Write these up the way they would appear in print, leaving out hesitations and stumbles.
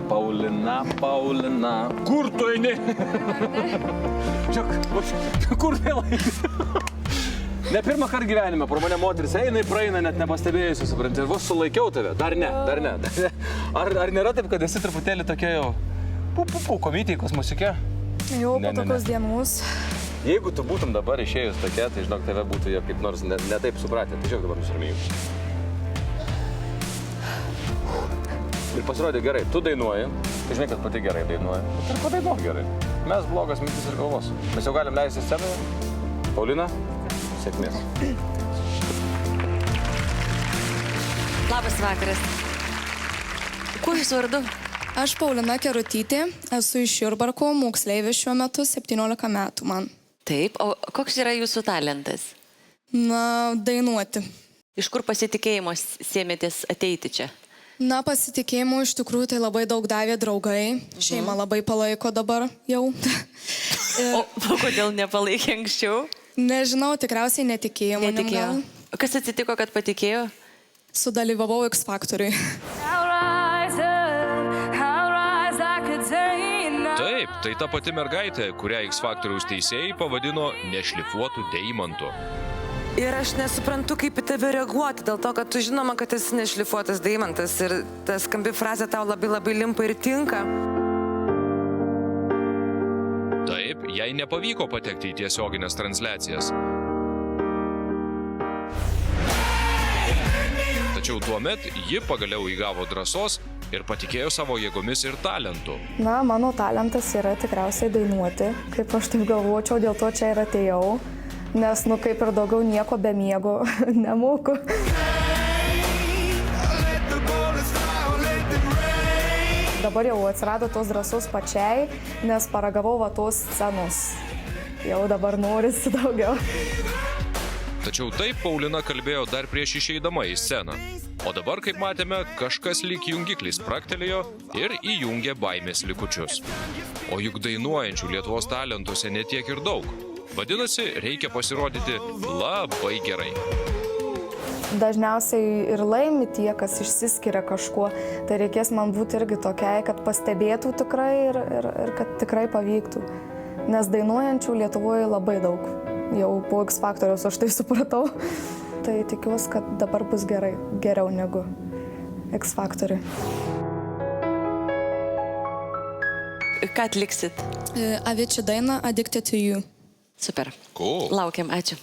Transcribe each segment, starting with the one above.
Paulina. Kur tu eini? Žiūrėk, kur vėl eini? Ne pirmą kartą gyvenime, pro mane moteris eina, praeina, net nepastebėjusi, supranti, ir vos sulaikiau tave. Dar ne. Ar nėra taip, kad esi truputėlį tokia jau komitijai, kosmosike? Jau po tokios dienos. Jeigu tu būtum dabar išėjus tokia, tai žinok, tave būtų jie kaip nors ne taip supratę. Tai žiūrėk dabar nusirmėjus. Ir pasirodė gerai, tu dainuoji, tai žinai, kad pati gerai dainuoji. Ir padainuok gerai. Mes blogas mintis ir galvos. Mes jau galim leisti scenoje. Paulina, sėkmės. Labas vakaras. Kuo jūs vardu? Aš Paulina Kerutytė, esu iš Jurbarko, moksleivė šiuo metu, 17 metų man. Taip, o koks yra jūsų talentas? Na, dainuoti. Iš kur pasitikėjimo sėmėtės ateiti čia? Na, pasitikėjimo iš tikrųjų tai labai daug davė draugai. Šeima labai palaiko dabar jau. O kodėl nepalaikė anksčiau? Nežinau, tikriausiai netikėjo manim gal. Kas atsitiko, kad patikėjo? Sudalyvavau X Faktoriui. Taip, tai ta pati mergaitė, kurią X Faktoriaus teisėjai pavadino nešlifuotų deimantų. Ir aš nesuprantu, kaip į tave reaguoti, dėl to, kad tu žinoma, kad esi nešlifuotas deimantas ir ta skambi frazė tau labai limpa ir tinka. Taip, jai nepavyko patekti į tiesioginės transliacijas. Tačiau tuomet ji pagaliau įgavo drąsos ir patikėjo savo jėgomis ir talentu. Na, mano talentas yra tikriausiai dainuoti, kaip aš taip galvočiau, dėl to čia ir atėjau, nes, kaip ir daugiau nieko be miego nemoku. Dabar jau atsirado tos drąsos pačiai, nes paragavau va tos scenos. Jau dabar norisi daugiau. Tačiau taip Paulina kalbėjo dar prieš išeidama į sceną. O dabar, kaip matėme, kažkas lyg jungiklis spraktelėjo ir įjungė baimės likučius. O juk dainuojančių Lietuvos talentuose netiek ir daug. Vadinasi, reikia pasirodyti labai gerai. Dažniausiai ir laimi tie, kas išsiskiria kažkuo. Tai reikės man būti irgi tokiai, kad pastebėtų tikrai ir kad tikrai pavyktų. Nes dainuojančių Lietuvoje labai daug. Jau po X Faktoriaus aš tai supratau. Tai tikiuosi, kad dabar bus geriau negu X Faktoriui. Ką atliksit? Avicii dainą Addicted to You. Super. Cool. Laukiam, ačiū.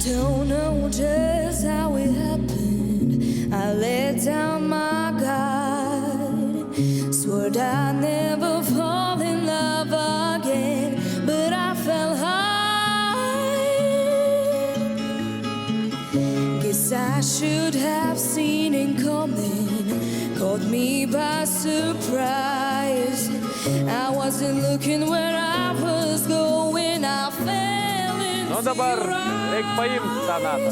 Don't know just how it happened. I let down my guard. Swore I'd never fall in love again, but I fell hard. Guess I should have seen it coming. Caught me by surprise. I wasn't looking where I was going. I fell. Nu dabar reik paimti tą natą.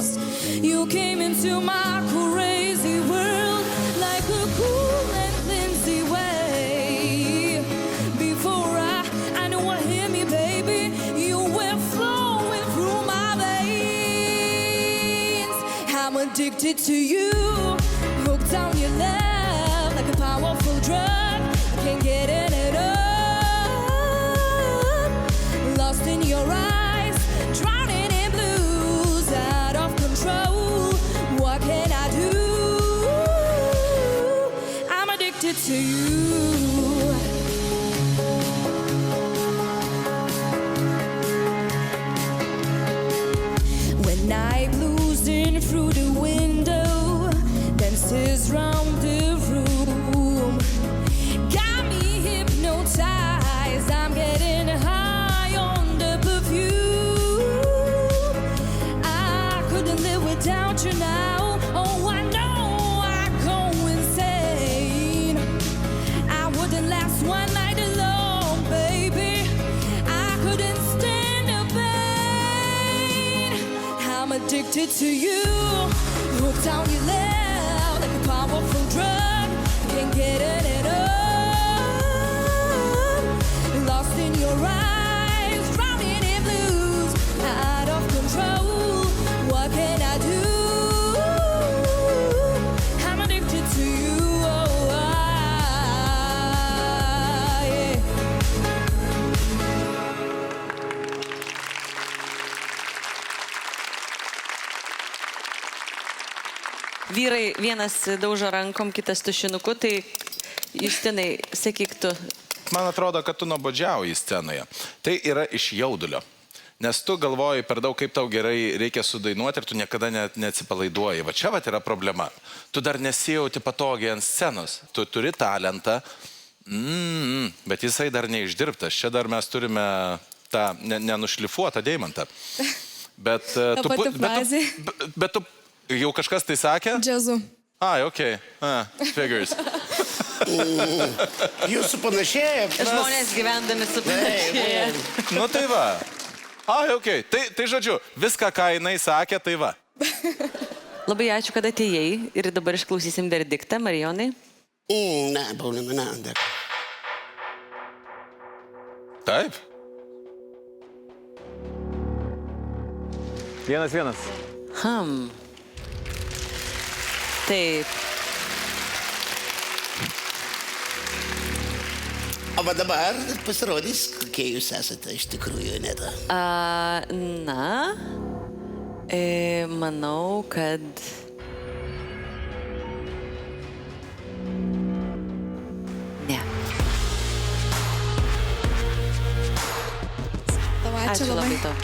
You came into my crazy world like a cool and flimsy way. Before I knew what hit me, baby, you were flowing through my veins. I'm addicted to you, hooked on your love like a powerful drug. I can't get it up. Lost in your eyes, drowning in blues, out of control. What can I do? I'm addicted to you. When I blues in through the window, dances round the room, got me hypnotized. I'm getting high on the perfume. I couldn't live without you now. Oh, I know I go insane. I wouldn't last one night alone, baby. I couldn't stand the pain. I'm addicted to you, hooked on your love like a powerful drug. Can't get it up. vyrai vienas daužo rankom, kitas tušinuku, tai Justinai, sakyk tu. Man atrodo, kad tu nuobodžiauji scenoje. Tai yra iš jaudulio. Nes tu galvoji per daug, kaip tau gerai reikia sudainuoti ir tu niekada neatsipalaiduoji. Va čia yra problema. Tu dar nesijauti patogiai ant scenos. Tu turi talentą, bet jisai dar neišdirbtas. Čia dar mes turime tą nenušlifuotą deimantą. Bet tu jau kažkas tai sakė? Džiazu. Okay. Figures. Jūsų panašėja. Žmonės gyvendami su panašėja. Nu tai va. Okay. Tai žodžiu, viską, ką jinai sakė, tai va. Labai ačiū, kad atėjai ir dabar išklausysim verdiktą, Marijonai. Ne, Paulina, ne, dėkui. Taip. 1-1. Taip. O va dabar pasirodys, kokie jūs esate iš tikrųjų, Aneta. Manau, kad... Ne. Ačiū labai tau.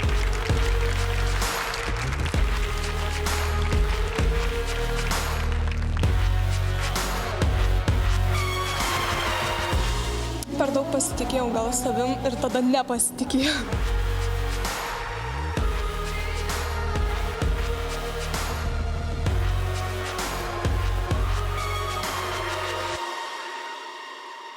Per daug pasitikėjau gal savim ir tada nepasitikėjau.